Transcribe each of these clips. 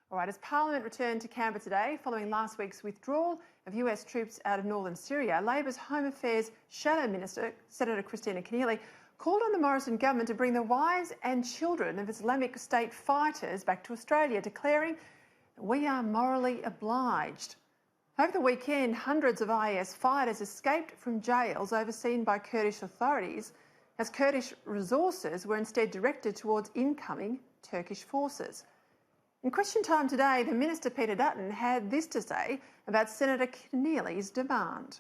All right, as Parliament returned to Canberra today following last week's withdrawal of US troops out of northern Syria, Labor's Home Affairs Shadow Minister, Senator Kristina Keneally, called on the Morrison government to bring the wives and children of Islamic State fighters back to Australia, declaring, "We are morally obliged." Over the weekend, hundreds of IS fighters escaped from jails overseen by Kurdish authorities, as Kurdish resources were instead directed towards incoming Turkish forces. In question time today, the Minister Peter Dutton had this to say about Senator Kenneally's demand.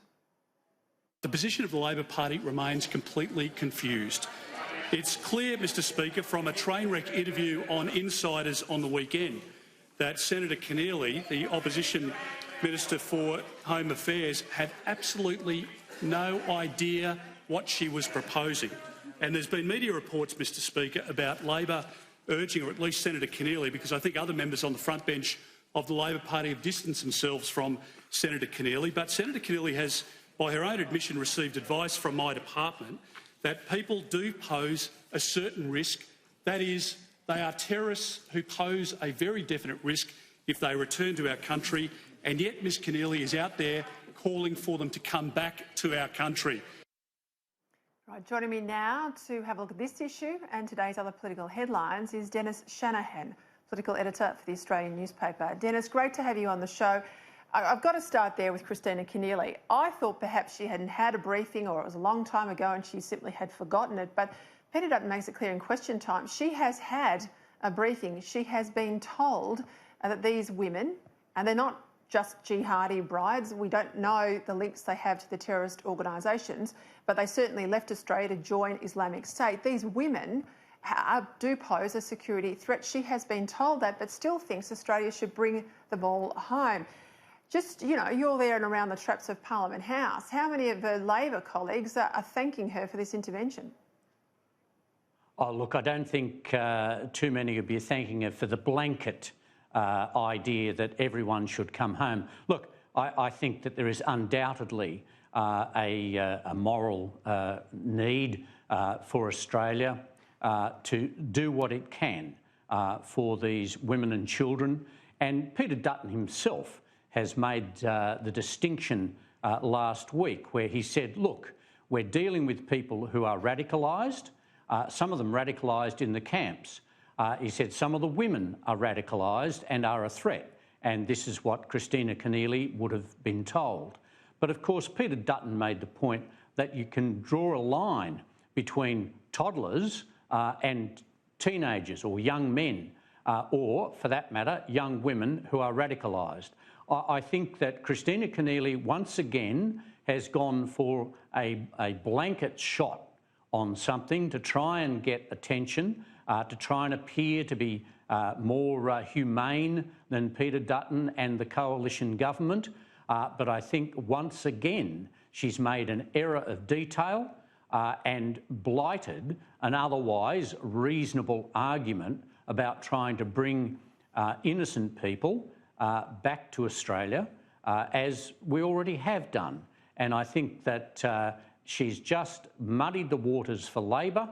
The position of the Labor Party remains completely confused. It's clear, Mr Speaker, from a train wreck interview on Insiders on the weekend that Senator Keneally, the opposition Minister for Home Affairs, had absolutely no idea what she was proposing. And there's been media reports, Mr Speaker, about Labor urging, or at least Senator Keneally, because I think other members on the front bench of the Labor Party have distanced themselves from Senator Keneally. But Senator Keneally has, by her own admission, received advice from my department that people do pose a certain risk. That is, they are terrorists who pose a very definite risk if they return to our country, and yet Ms Keneally is out there calling for them to come back to our country. Right, joining me now to have a look at this issue and today's other political headlines is Dennis Shanahan, political editor for the Australian newspaper. Dennis, great to have you on the show. I've got to start there with Kristina Keneally. I thought perhaps she hadn't had a briefing, or it was a long time ago and she simply had forgotten it, but Peter Dutton makes it clear in question time she has had a briefing. She has been told that these women, and they're not just jihadi brides, we don't know the links they have to the terrorist organisations, but they certainly left Australia to join Islamic State. These women do pose a security threat. She has been told that, but still thinks Australia should bring them all home. Just, you know, you're there and around the traps of Parliament House. How many of her Labor colleagues are thanking her for this intervention? Oh, look, I don't think too many would be thanking her for the blanket idea that everyone should come home. Look, I think that there is undoubtedly a moral need for Australia to do what it can for these women and children. And Peter Dutton himself has made the distinction last week where he said, look, we're dealing with people who are radicalised, some of them radicalised in the camps. He said some of the women are radicalised and are a threat, and this is what Kristina Keneally would have been told. But of course, Peter Dutton made the point that you can draw a line between toddlers and teenagers or young men, or, for that matter, young women who are radicalised. I think that Kristina Keneally once again has gone for a blanket shot on something to try and get attention, to try and appear to be more humane than Peter Dutton and the coalition government. But I think once again she's made an error of detail and blighted an otherwise reasonable argument about trying to bring innocent people back to Australia, as we already have done. And I think that she's just muddied the waters for Labor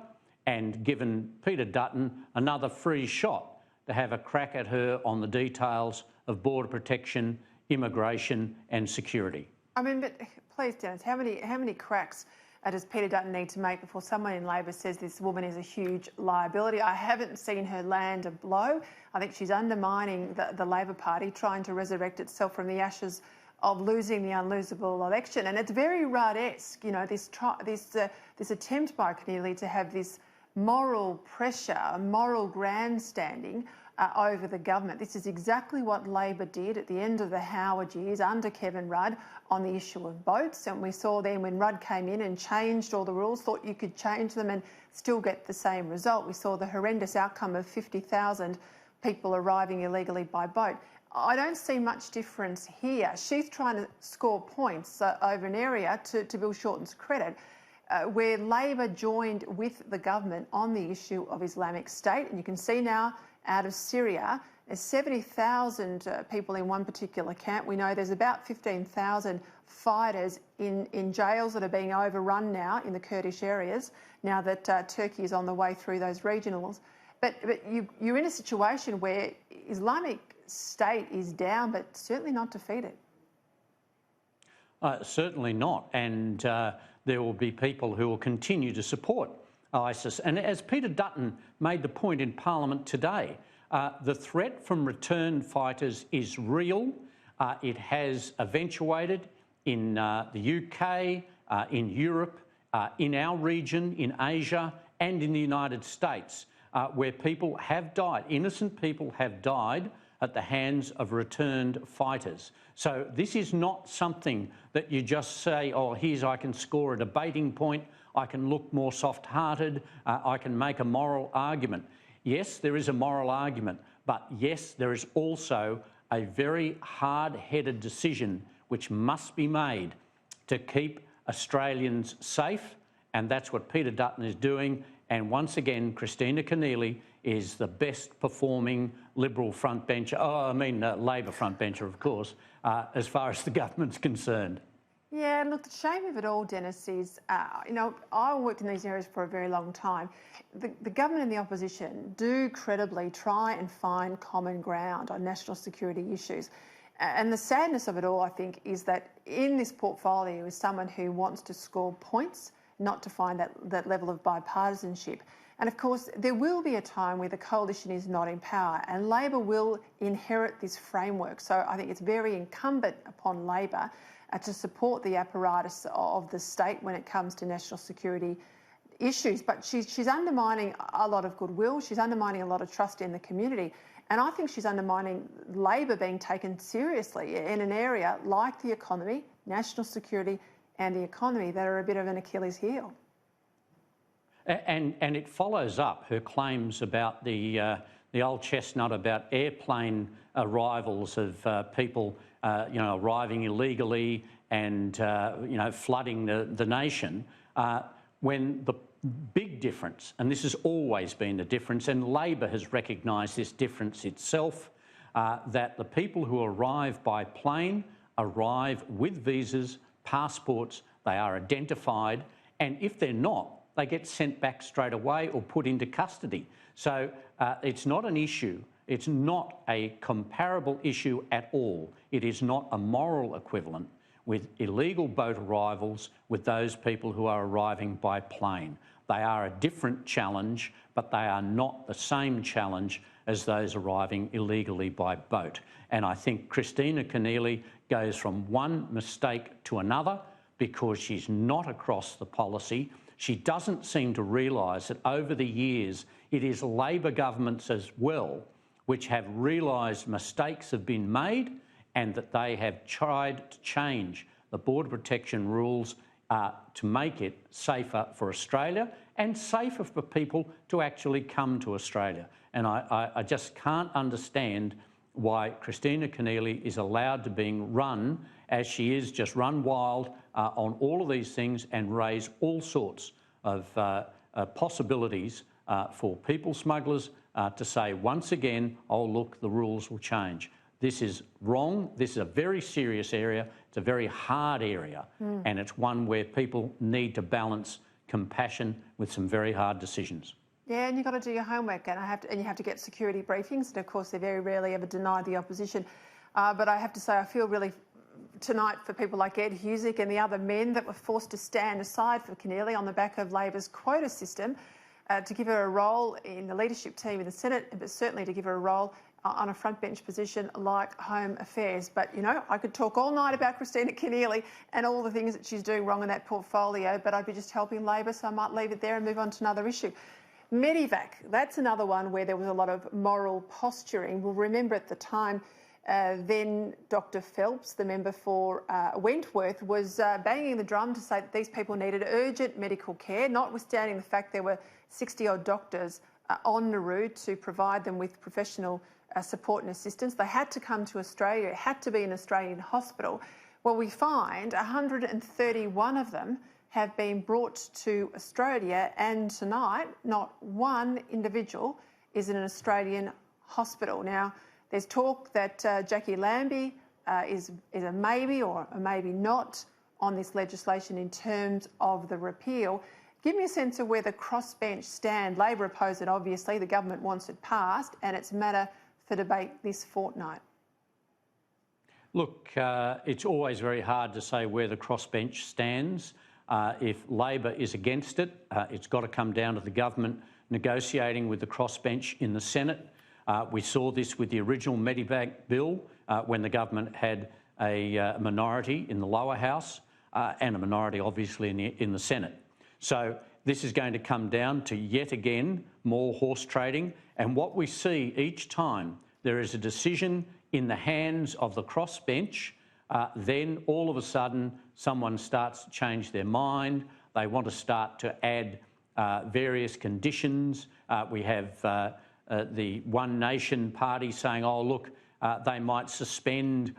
and given Peter Dutton another free shot to have a crack at her on the details of border protection, immigration and security. I mean, but please, Dennis, how many cracks does Peter Dutton need to make before someone in Labor says this woman is a huge liability? I haven't seen her land a blow. I think she's undermining the Labor Party, trying to resurrect itself from the ashes of losing the unlosable election. And it's very Rudd-esque, you know, this attempt by Keneally to have this moral pressure, moral grandstanding over the government. This is exactly what Labor did at the end of the Howard years under Kevin Rudd on the issue of boats. And we saw then when Rudd came in and changed all the rules, thought you could change them and still get the same result. We saw the horrendous outcome of 50,000 people arriving illegally by boat. I don't see much difference here. She's trying to score points over an area, to Bill Shorten's credit, where Labor joined with the government on the issue of Islamic State. And you can see now out of Syria, there's 70,000 people in one particular camp. We know there's about 15,000 fighters in jails that are being overrun now in the Kurdish areas, now that Turkey is on the way through those regionals. But you're in a situation where Islamic state is down, but certainly not defeated. Certainly not. And there will be people who will continue to support ISIS. And as Peter Dutton made the point in Parliament today, the threat from returned fighters is real. It has eventuated in the UK, in Europe, in our region, in Asia, and in the United States, where people have died, innocent people have died at the hands of returned fighters. So this is not something that you just say, oh, I can score a debating point, I can look more soft-hearted, I can make a moral argument. Yes, there is a moral argument, but yes, there is also a very hard-headed decision which must be made to keep Australians safe, and that's what Peter Dutton is doing. And once again, Kristina Keneally is the best performing Liberal frontbencher, Labor frontbencher, of course, as far as the government's concerned. Yeah, and look, the shame of it all, Dennis, is, I worked in these areas for a very long time. The government and the opposition do credibly try and find common ground on national security issues. And the sadness of it all, I think, is that in this portfolio is someone who wants to score points, not to find that level of bipartisanship. And of course, there will be a time where the coalition is not in power and Labor will inherit this framework. So I think it's very incumbent upon Labor to support the apparatus of the state when it comes to national security issues. But she's undermining a lot of goodwill. She's undermining a lot of trust in the community. And I think she's undermining Labor being taken seriously in an area like the economy, national security and the economy that are a bit of an Achilles heel. And it follows up her claims about the old chestnut about airplane arrivals of people, arriving illegally and, flooding the nation, when the big difference, and this has always been the difference, and Labor has recognised this difference itself, that the people who arrive by plane arrive with visas, passports, they are identified, and if they're not, they get sent back straight away or put into custody. So it's not an issue. It's not a comparable issue at all. It is not a moral equivalent with illegal boat arrivals with those people who are arriving by plane. They are a different challenge, but they are not the same challenge as those arriving illegally by boat. And I think Kristina Keneally goes from one mistake to another because she's not across the policy. She doesn't seem to realise that over the years it is Labor governments as well which have realised mistakes have been made and that they have tried to change the border protection rules to make it safer for Australia and safer for people to actually come to Australia. And I just can't understand why Kristina Keneally is allowed to being run as she is, just run wild on all of these things and raise all sorts of possibilities for people smugglers to say once again, oh look, the rules will change. This is wrong. This is a very serious area. It's a very hard area, and it's one where people need to balance compassion with some very hard decisions. Yeah, and you've got to do your homework, and you have to get security briefings, and of course they're very rarely ever denied the opposition. But I have to say, I feel really tonight for people like Ed Husick and the other men that were forced to stand aside for Keneally on the back of Labor's quota system, to give her a role in the leadership team in the Senate, but certainly to give her a role on a frontbench position like Home Affairs. But, I could talk all night about Kristina Keneally and all the things that she's doing wrong in that portfolio, but I'd be just helping Labor, so I might leave it there and move on to another issue. Medevac, that's another one where there was a lot of moral posturing. We'll remember at the time, then Dr Phelps, the member for Wentworth, was banging the drum to say that these people needed urgent medical care, notwithstanding the fact there were 60-odd doctors on Nauru to provide them with professional support and assistance. They had to come to Australia. It had to be an Australian hospital. Well, we find 131 of them have been brought to Australia, and tonight not one individual is in an Australian hospital. Now, there's talk that Jackie Lambie is a maybe or a maybe not on this legislation in terms of the repeal. Give me a sense of where the crossbench stand. Labor oppose it, obviously. The government wants it passed, and it's a matter for debate this fortnight? Look, it's always very hard to say where the crossbench stands. If Labor is against it, it's got to come down to the government negotiating with the crossbench in the Senate. We saw this with the original medevac bill when the government had a minority in the lower house and a minority obviously in the Senate. So this is going to come down to yet again more horse trading, and what we see each time there is a decision in the hands of the crossbench, then all of a sudden someone starts to change their mind. They want to start to add various conditions. We have the One Nation party saying, oh, look, they might suspend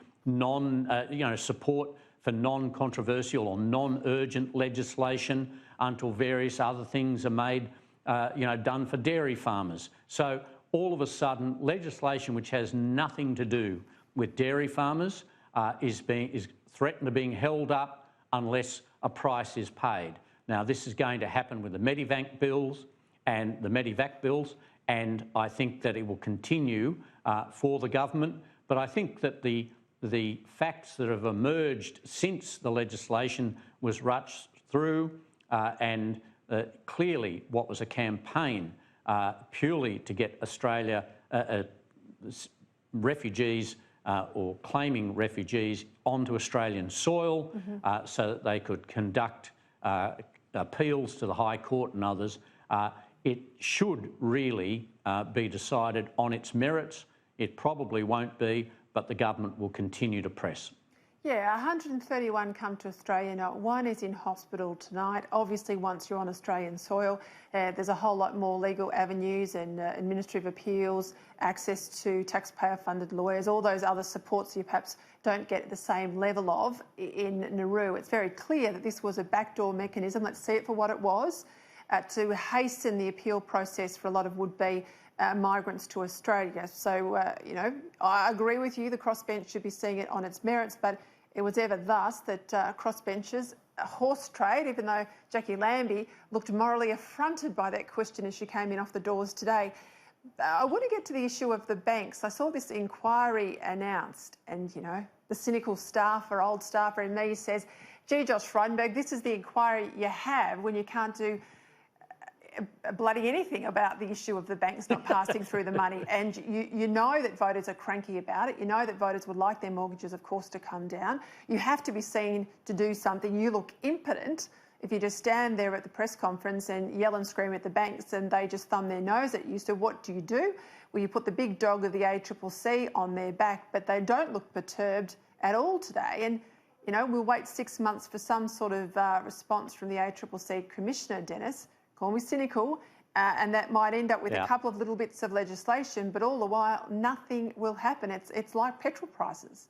support for non-controversial or non-urgent legislation until various other things are made, done for dairy farmers. So all of a sudden, legislation which has nothing to do with dairy farmers is threatened to being held up unless a price is paid. Now, this is going to happen with the medevac bills and the medevac bills, and I think that it will continue for the government. But I think that the facts that have emerged since the legislation was rushed through and clearly what was a campaign purely to get Australia refugees or claiming refugees onto Australian soil so that they could conduct appeals to the High Court and others. It should really be decided on its merits. It probably won't be, but the government will continue to press. Yeah, 131 come to Australia. Not one is in hospital tonight. Obviously, once you're on Australian soil, there's a whole lot more legal avenues and administrative appeals, access to taxpayer-funded lawyers, all those other supports you perhaps don't get at the same level of in Nauru. It's very clear that this was a backdoor mechanism. Let's see it for what it was, to hasten the appeal process for a lot of would-be migrants to Australia. So, I agree with you, the crossbench should be seeing it on its merits, but it was ever thus that crossbenchers, horse trade, even though Jackie Lambie looked morally affronted by that question as she came in off the doors today. I want to get to the issue of the banks. I saw this inquiry announced and, the cynical staffer, old staffer in me says, gee, Josh Frydenberg, this is the inquiry you have when you can't do bloody anything about the issue of the banks not passing through the money. And you know that voters are cranky about it. You know that voters would like their mortgages, of course, to come down. You have to be seen to do something. You look impotent if you just stand there at the press conference and yell and scream at the banks and they just thumb their nose at you. So what do? Well, you put the big dog of the ACCC on their back, but they don't look perturbed at all today. And, we'll wait 6 months for some sort of response from the ACCC Commissioner, Dennis. Call me cynical, and that might end up with a couple of little bits of legislation, but all the while, nothing will happen. It's like petrol prices.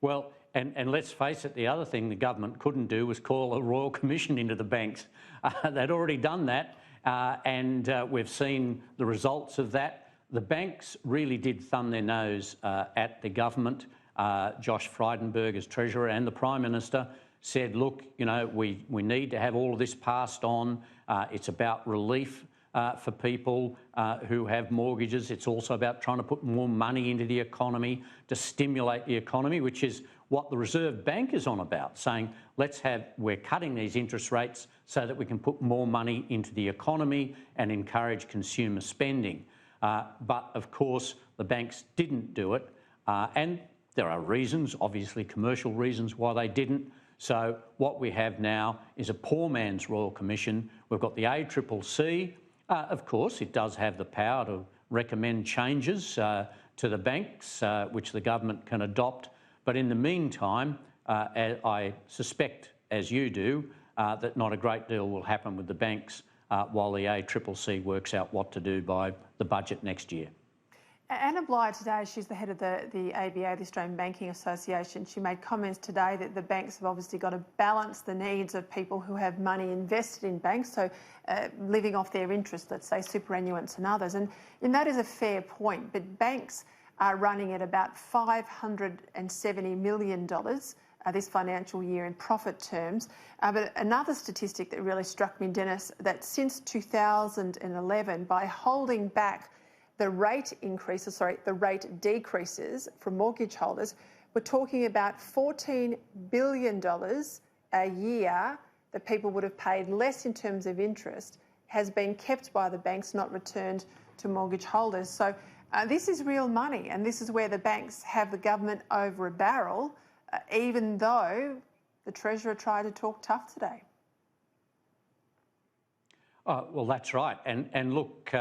Well, and let's face it, the other thing the government couldn't do was call a Royal Commission into the banks. They'd already done that, and we've seen the results of that. The banks really did thumb their nose at the government. Josh Frydenberg as Treasurer and the Prime Minister said, look, we need to have all of this passed on. It's about relief for people who have mortgages. It's also about trying to put more money into the economy to stimulate the economy, which is what the Reserve Bank is on about, saying, we're cutting these interest rates so that we can put more money into the economy and encourage consumer spending. But, of course, the banks didn't do it. And there are reasons, obviously commercial reasons, why they didn't. So what we have now is a poor man's Royal Commission. We've got the ACCC. Of course, it does have the power to recommend changes to the banks, which the government can adopt. But in the meantime, I suspect, as you do, that not a great deal will happen with the banks while the ACCC works out what to do by the budget next year. Anna Bligh today, she's the head of the ABA, the Australian Banking Association. She made comments today that the banks have obviously got to balance the needs of people who have money invested in banks, so living off their interest, let's say superannuants and others. And that is a fair point, but banks are running at about $570 million this financial year in profit terms. But another statistic that really struck me, Dennis, that since 2011, by holding back the rate decreases for mortgage holders, we're talking about $14 billion a year that people would have paid less in terms of interest has been kept by the banks, not returned to mortgage holders. So this is real money, and this is where the banks have the government over a barrel, even though the Treasurer tried to talk tough today. Well, that's right. And look,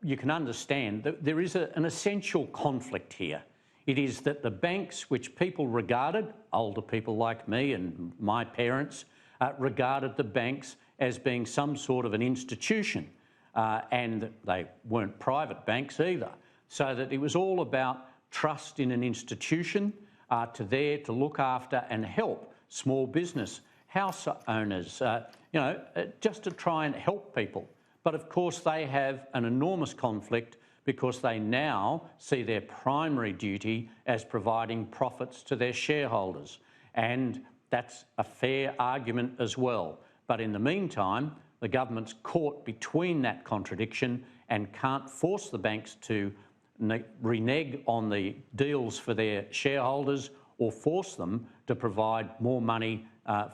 you can understand that there is an essential conflict here. It is that the banks, which people regarded, older people like me and my parents, regarded the banks as being some sort of an institution, and they weren't private banks either. So that it was all about trust in an institution to look after and help small business, house owners, just to try and help people. But of course they have an enormous conflict because they now see their primary duty as providing profits to their shareholders. And that's a fair argument as well. But in the meantime, the government's caught between that contradiction and can't force the banks to renege on the deals for their shareholders or force them to provide more money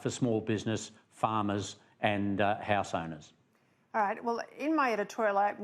for small business, farmers and house owners. All right. Well, in my editorial, I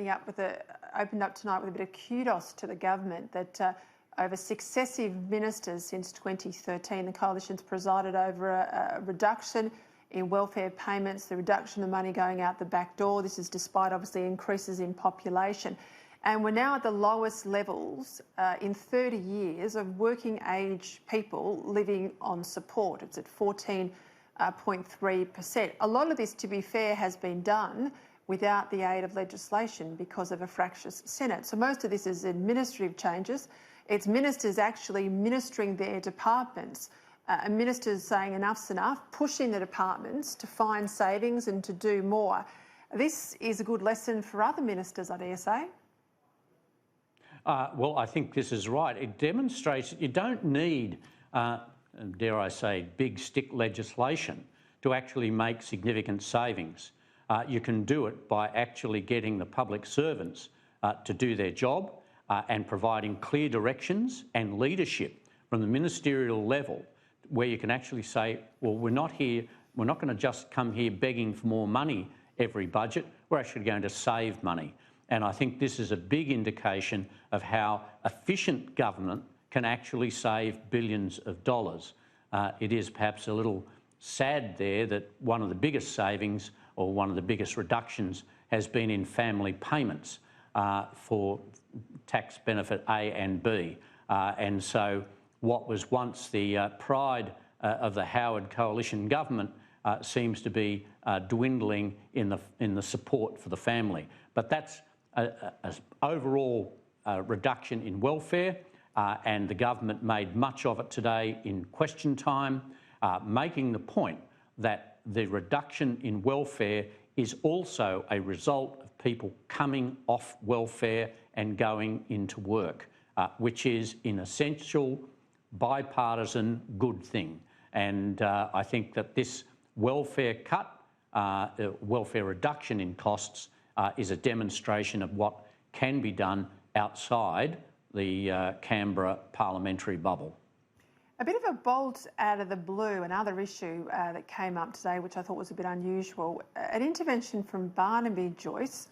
opened up tonight with a bit of kudos to the government that over successive ministers since 2013, the coalition's presided over a reduction in welfare payments, the reduction of money going out the back door. This is despite obviously increases in population. And we're now at the lowest levels in 30 years of working age people living on support. It's at 14.3%. A lot of this, to be fair, has been done without the aid of legislation because of a fractious Senate. So most of this is administrative changes. It's ministers actually ministering their departments, ministers saying enough's enough, pushing the departments to find savings and to do more. This is a good lesson for other ministers, I dare say. Well, I think this is right. It demonstrates that you don't need, dare I say, big stick legislation to actually make significant savings. You can do it by actually getting the public servants to do their job and providing clear directions and leadership from the ministerial level where you can actually say, well, we're not going to just come here begging for more money every budget, we're actually going to save money. And I think this is a big indication of how efficient government can actually save billions of dollars. It is perhaps a little sad there that one of the biggest savings or one of the biggest reductions has been in family payments for tax benefit A and B. And so what was once the pride of the Howard coalition government seems to be dwindling in the support for the family. But that's an overall reduction in welfare, and the government made much of it today in question time, making the point that the reduction in welfare is also a result of people coming off welfare and going into work, which is an essential bipartisan good thing. And I think that this welfare welfare reduction in costs is a demonstration of what can be done outside the Canberra parliamentary bubble. A bit of a bolt out of the blue, another issue that came up today, which I thought was a bit unusual. An intervention from Barnaby Joyce,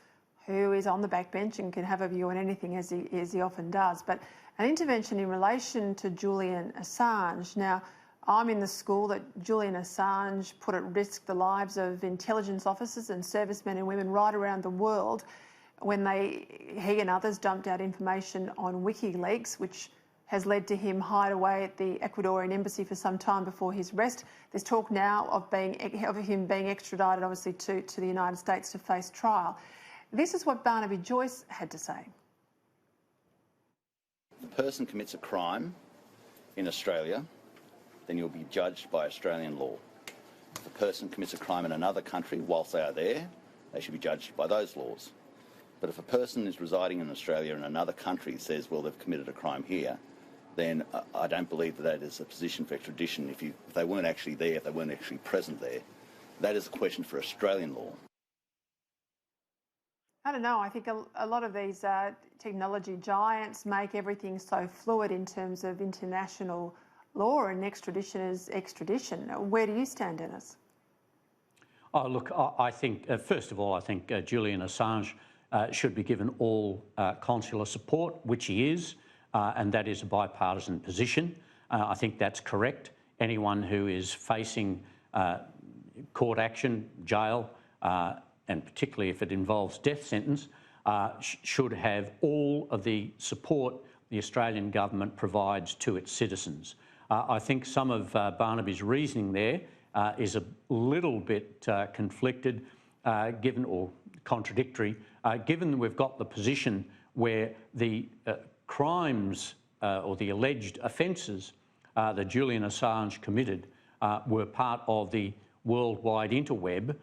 who is on the backbench and can have a view on anything as he often does, but an intervention in relation to Julian Assange. Now, I'm in the school that Julian Assange put at risk the lives of intelligence officers and servicemen and women right around the world when he and others dumped out information on WikiLeaks, which has led to him hide away at the Ecuadorian embassy for some time before his arrest. There's talk now of him being extradited, obviously, to the United States to face trial. This is what Barnaby Joyce had to say. If a person commits a crime in Australia, then you'll be judged by Australian law. If a person commits a crime in another country whilst they are there, they should be judged by those laws. But if a person is residing in Australia and another country says, well, they've committed a crime here, then I don't believe that is a position for extradition. If they weren't actually there, if they weren't actually present there, that is a question for Australian law. I don't know. I think a lot of these technology giants make everything so fluid in terms of international law, and extradition is extradition. Where do you stand, Dennis? Oh, look, I think, first of all, I think Julian Assange should be given all consular support, which he is, and that is a bipartisan position. I think that's correct. Anyone who is facing court action, jail, and particularly if it involves death sentence, should have all of the support the Australian government provides to its citizens. I think some of Barnaby's reasoning there is a little bit conflicted, given, or contradictory, given that we've got the position where the crimes or the alleged offences that Julian Assange committed were part of the worldwide interweb,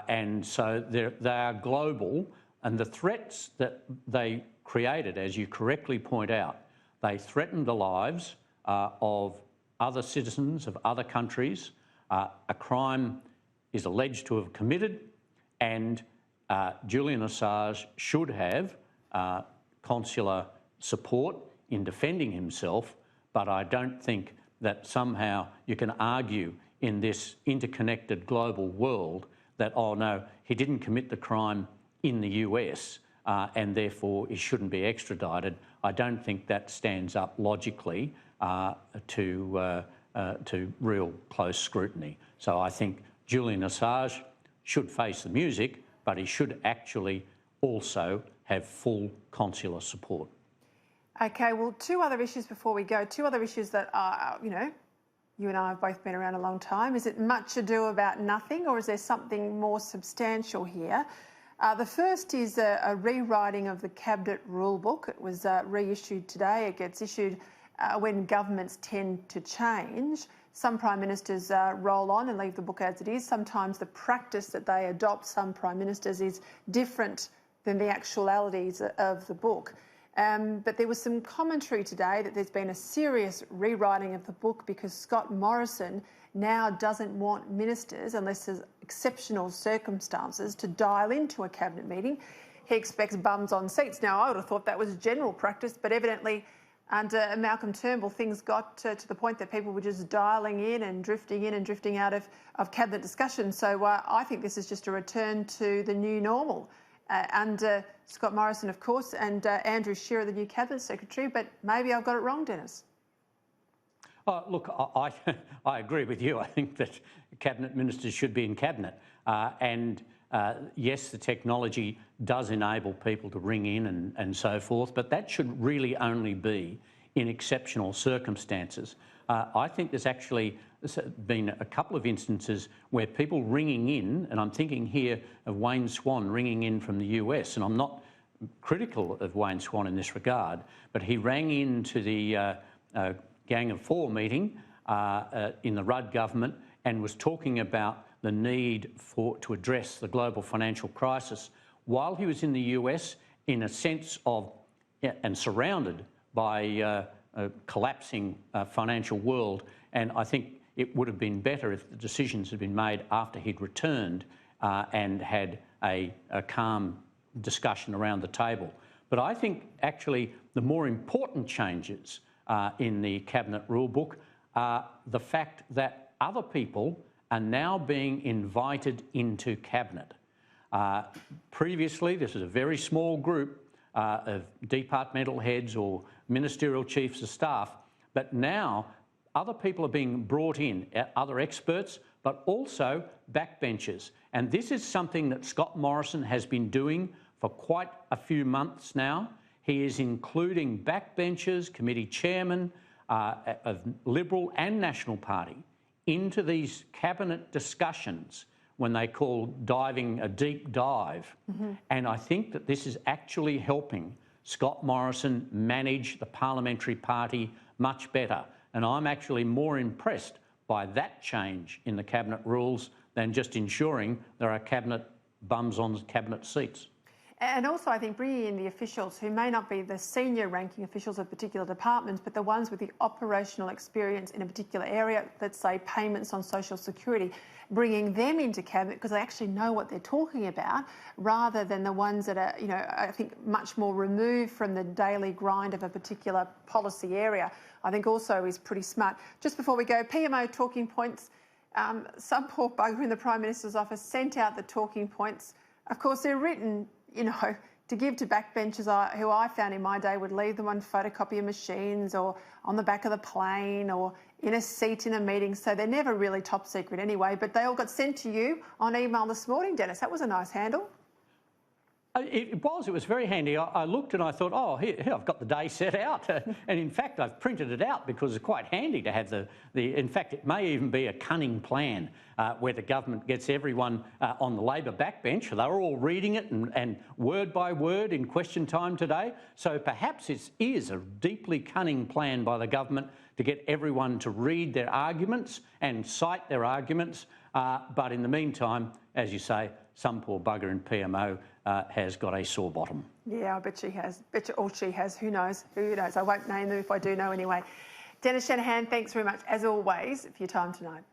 and so they are global, and the threats that they created, as you correctly point out, they threatened the lives of other citizens of other countries. A crime is alleged to have committed, and Julian Assange should have consular support in defending himself, but I don't think that somehow you can argue in this interconnected global world that, oh no, he didn't commit the crime in the US and therefore he shouldn't be extradited. I don't think that stands up logically to real close scrutiny. So I think Julian Assange should face the music, but he should actually also have full consular support. Okay, well, two other issues before we go. Two other issues that are, you know, you and I have both been around a long time. Is it much ado about nothing, or is there something more substantial here? The first is a rewriting of the Cabinet rule book. It was reissued today. It gets issued when governments tend to change. Some Prime Ministers roll on and leave the book as it is. Sometimes the practice that they adopt, some Prime Ministers, is different than the actualities of the book. But there was some commentary today that there's been a serious rewriting of the book because Scott Morrison now doesn't want ministers, unless there's exceptional circumstances, to dial into a cabinet meeting. He expects bums on seats. Now, I would have thought that was general practice, but evidently under Malcolm Turnbull, things got to the point that people were just dialing in and drifting out of cabinet discussion. So I think this is just a return to the new normal under Scott Morrison, of course, and Andrew Shearer, the new Cabinet Secretary, but maybe I've got it wrong, Dennis. Look, I agree with you. I think that Cabinet Ministers should be in Cabinet. Yes, the technology does enable people to ring in and so forth, but that should really only be in exceptional circumstances. I think there's actually been a couple of instances where people ringing in, and I'm thinking here of Wayne Swan ringing in from the US, and I'm not critical of Wayne Swan in this regard, but he rang in to the Gang of Four meeting in the Rudd government and was talking about the need to address the global financial crisis while he was in the US, in a sense of, and surrounded by a collapsing financial world. And I think it would have been better if the decisions had been made after he'd returned and had a calm discussion around the table. But I think actually the more important changes in the Cabinet rule book are the fact that other people are now being invited into Cabinet. Previously, this was a very small group of departmental heads or ministerial chiefs of staff, but now other people are being brought in, other experts, but also backbenchers. And this is something that Scott Morrison has been doing for quite a few months now. He is including backbenchers, committee chairmen of Liberal and National Party into these cabinet discussions when they call diving a deep dive. Mm-hmm. And I think that this is actually helping Scott Morrison manage the parliamentary party much better. And I'm actually more impressed by that change in the cabinet rules than just ensuring there are cabinet bums on cabinet seats. And also, I think bringing in the officials who may not be the senior ranking officials of particular departments, but the ones with the operational experience in a particular area, let's say payments on social security, bringing them into cabinet because they actually know what they're talking about, rather than the ones that are, I think much more removed from the daily grind of a particular policy area, I think also is pretty smart. Just before we go, PMO talking points. Some poor bugger in the Prime Minister's office sent out the talking points. Of course, they're written, to give to backbenchers who I found in my day would leave them on photocopier machines or on the back of the plane or in a seat in a meeting. So they're never really top secret anyway, but they all got sent to you on email this morning, Dennis. That was a nice handle. It was very handy. I looked and I thought, oh, here I've got the day set out. And in fact, I've printed it out because it's quite handy to have in fact, it may even be a cunning plan where the government gets everyone on the Labor backbench. They're all reading it and word by word in question time today. So perhaps it is a deeply cunning plan by the government to get everyone to read their arguments and cite their arguments. But in the meantime, as you say, some poor bugger in PMO has got a sore bottom. Yeah, I bet she has. Or she has. Who knows? Who knows? I won't name them if I do know anyway. Dennis Shanahan, thanks very much, as always, for your time tonight.